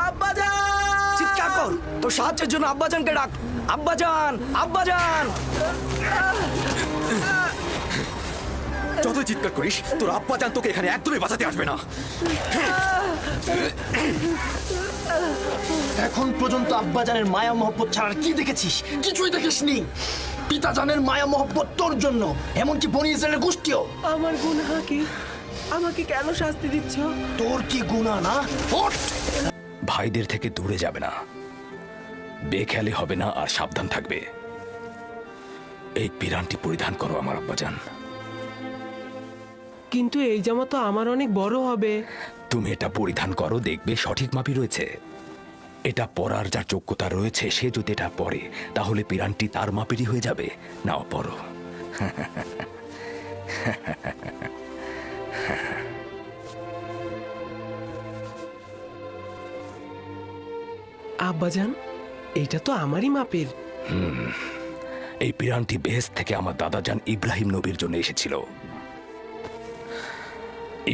আব্বাজান! চিৎকার কর, তোর সাহায্যের জন্য আব্বাজানকে ডাক। আব্বাজান, আব্বাজান! যতই চিৎকার করিস তোর আব্বাজান তোকে এখানে একদমই বাঁচাতে আসবে না। এখন পর্যন্ত আব্বাজানের মায়া মহব্বত ছাড়া আর কি দেখেছিস? কিছুই দেখিসনি। পিতাজানের মায়া মহব্বত তোর জন্য, এমনকি বনি ইসরায়েলের গোষ্ঠীও। আমার গুনাহ কি? আমাকে কেন শাস্তি দিচ্ছ? তোর কি গুনাহ না? ওঠ! ভাইদের থেকে দূরে যাবে না, বেখেয়ালি হবে না, আর সাবধান থাকবে। এই পিরানটি পরিধান করো আমার আব্বাজান। কিন্তু এই জামা তো আমার অনেক বড় হবে। তুমি এটা পরিধান করো, দেখবে সঠিক মাপই রয়েছে। এটা পরার যার যোগ্যতা রয়েছে সে যদি এটা পরে তাহলে পিরানটি তার মাপেরই হয়ে যাবে। নাও পরো। আব্বাজান, এটা তো আমারই মাপের। এই পিরানটি বেহেশত থেকে আমার দাদাজান ইব্রাহিম নবীর জন্য এসেছিল।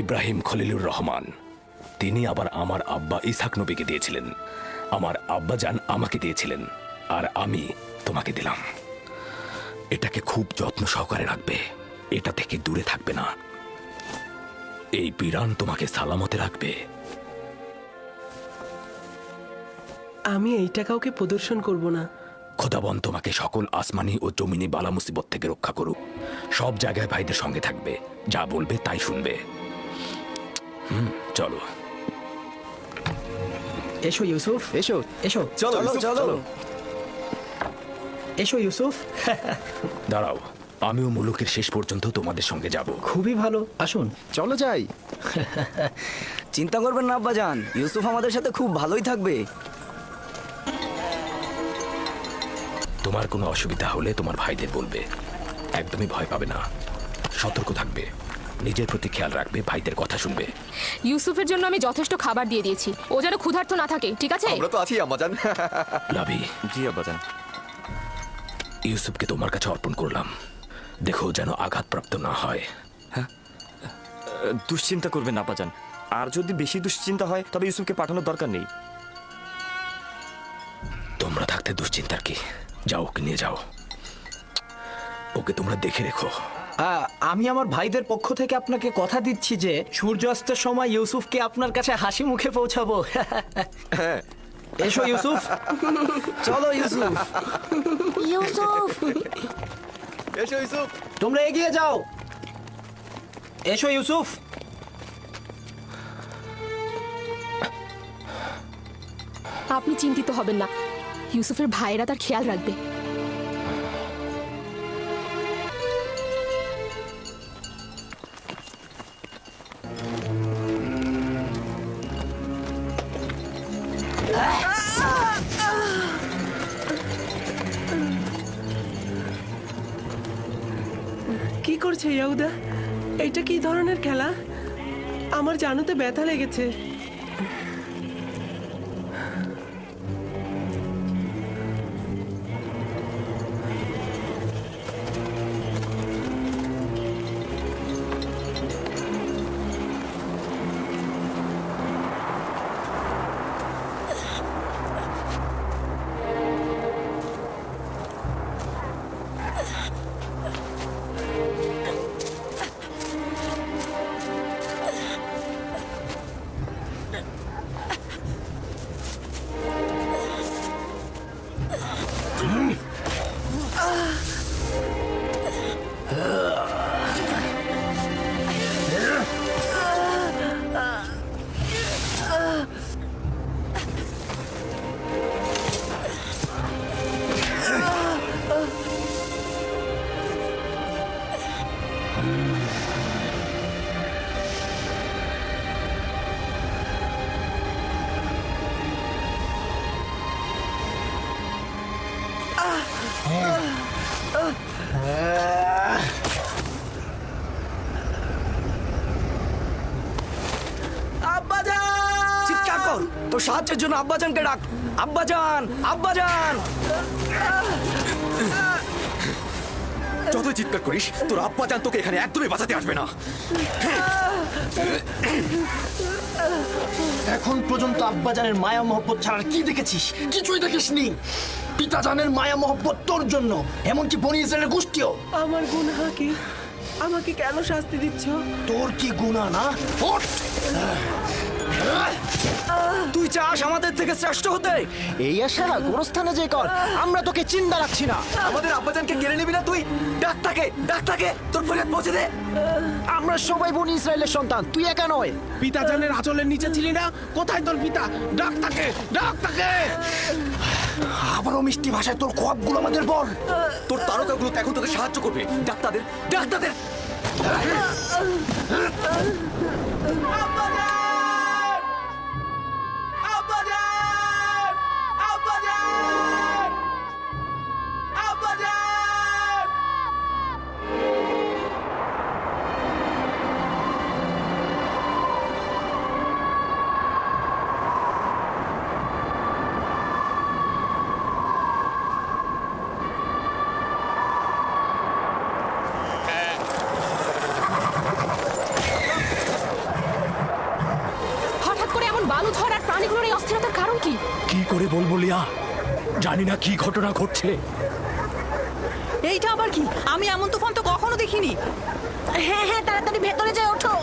ইব্রাহিম খলিলুর রহমান, তিনি আবার আমার আব্বা ইসহাক নবীকে দিয়েছিলেন। আমার আব্বাজান আমাকে দিয়েছিলেন, আর আমি তোমাকে দিলাম। এটাকে খুব যত্ন সহকারে রাখবে, এটা থেকে দূরে থাকবে না। এই পিরান তোমাকে সালামতে রাখবে। আমি এইটা কাউকে প্রদর্শন করব না। খোদাবন তোমাকে সকল আসমানি ও জমিনি বালা মুসিবত থেকে রক্ষা করুক। সব জায়গায় ভাইদের সঙ্গে থাকবে, যা বলবে তাই শুনবে। চলো। এসো ইউসুফ, এসো এসো, চলো চলো। এসো ইউসুফ। দাঁড়াও, আমিও মুলুকের শেষ পর্যন্ত তোমাদের সঙ্গে যাব। খুবই ভালো, আসুন। চলো যাই। চিন্তা করবেন না আব্বাজান, ইউসুফ আমাদের সাথে খুব ভালোই থাকবে। তোমার কোনো অসুবিধা হলে তোমার ভাইদের বলবে। একদমই ভয় পাবে না, সতর্ক থাকবে, নিজের প্রতি খেয়াল রাখবে, ভাইদের কথা শুনবে। ইউসুফের জন্য আমি যথেষ্ট খাবার দিয়ে দিয়েছি, ও যেন ক্ষুধার্ত না থাকে, ঠিক আছে? আমরা তো আছি আম্মাজান। লাভি, জি আব্বাজান। ইউসুফকে তোমার কাছে অর্পণ করলাম, দেখো যেন আঘাতপ্রাপ্ত না হয়। দুশ্চিন্তা করবেন না আব্বাজান, আর যদি বেশি দুশ্চিন্তা হয় তবে ইউসুফকে পাঠানোর দরকার নেই। তোমরা থাকতে দুশ্চিন্তার কি? যাও, ওকে নিয়ে যাও, ওকে তোমরা দেখে রেখো। আমি আমার ভাইদের পক্ষ থেকে আপনাকে কথা দিচ্ছি যে সূর্যাস্তের সময় ইউসুফকে আপনার কাছে হাসি মুখে পৌঁছাবো। এসো ইউসুফ। চলো ইউসুফ। ইউসুফ, এসো ইউসুফ। তোমরা এগিয়ে যাও। এসো ইউসুফ। আপনি চিন্তিত হবেন না, ইউসুফের ভাইয়েরা তার খেয়াল রাখবে। কি করছে ইয়াহুদা? এটা কি ধরনের খেলা? আমার জানুতে ব্যথা লেগেছে। চিৎকার কর, তোর সাহায্যের জন্য আব্বাজানকে ডাক। আব্বাজান, আব্বাজান! যতই চিৎকার করিস তোর আব্বাজান তোকে এখানে একদমই বাঁচাতে আসবে না। এখন পর্যন্ত আব্বাজানের মায়া মহব্বত ছাড়া কি দেখেছিস? কিছুই দেখিসনি। পিতাজানের মায়া মহব্বত তোর জন্য, এমনকি বনি ইসরায়েলের গোষ্ঠীও। আমার গুনাহ কি? আমাকে কেন শাস্তি দিচ্ছ? তোর কি গুনাহ না? ওঠ! তুই চাস আমাদের থেকে শ্রেষ্ঠ হতে? এই আশা গোরস্থানে যে কর, আমরা তোকে চিন্তা রাখছি না। আমাদের আব্বাজানকে কেড়ে নিবি না তুই? ডাক্তারকে তোর ফরিয়াদ পৌঁছে দে। আমরা সবাই বনি ইসরায়েলের সন্তান, তুই একা নয়। পিতাজানের আঁচলের নিচে ছিলি না? কোথায় তোর পিতা? ডাক তাকে, ডাক তাকে। আবারও মিষ্টি ভাষায় তোর খোয়াবগুলো আমাদের বল। তোর তারকাগুলো এখন তোকে সাহায্য করবে। ডাক্তারদের। হঠাৎ করে এমন বালু ঝড় আর প্রাণীগুলোর এই অস্থিরতার কারণ কি? কি করে বলবো লিয়া, জানি না কি ঘটনা ঘটছে। এইটা আবার কি? আমি এমন তুফান তো কখনো দেখিনি। হ্যাঁ হ্যাঁ, তাড়াতাড়ি ভেতরে যাই, ওঠো।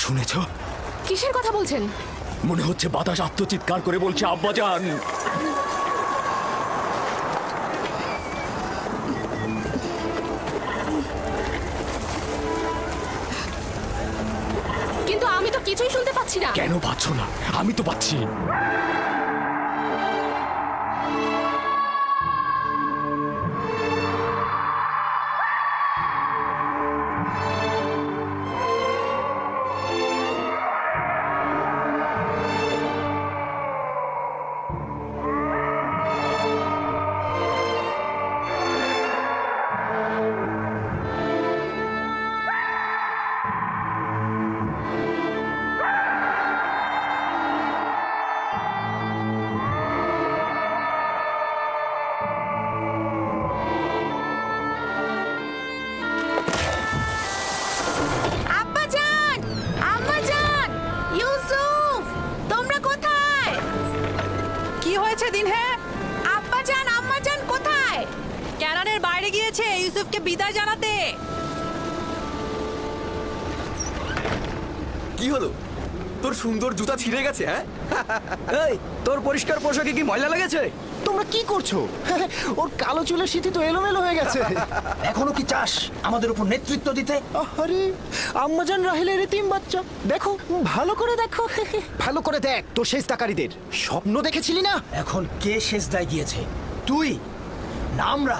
শুনেছ? কিসের কথা বলছেন? মনে হচ্ছে বাতাস আত্মচিৎকার করে বলছে আব্বাজান। কিন্তু আমি তো কিছুই শুনতে পাচ্ছি না। কেন পাচ্ছ না? আমি তো পাচ্ছি। আব্বাজান! আম্মাজান! ইউসুফ! তোমরা কোথায়? কি হয়েছে দিন? হ্যাঁ, আব্বাজান আম্মাজান কোথায়? ক্যানানের বাইরে গিয়েছে ইউসুফকে বিদায় জানাতে। কি হলো? তোর সুন্দর জুতা ছিঁড়ে গেছে? হ্যাঁ, এই তোর পরিষ্কার পোশাকে কি ময়লা লেগেছে? তোমরা কি করছো? ওর কালো চুলের সিঁথি তো এলোমেলো হয়ে গেছে। এখনো কি চাস আমাদের উপর নেতৃত্ব দিতে? আরে আম্মাজান রাহেলের এতিম বাচ্চা, দেখো ভালো করে দেখো। ভালো করে দেখ তোর সেজদাকারীদের স্বপ্ন দেখেছিলি না? এখন কে সেজদায় গিয়েছে? তুই না আমরা?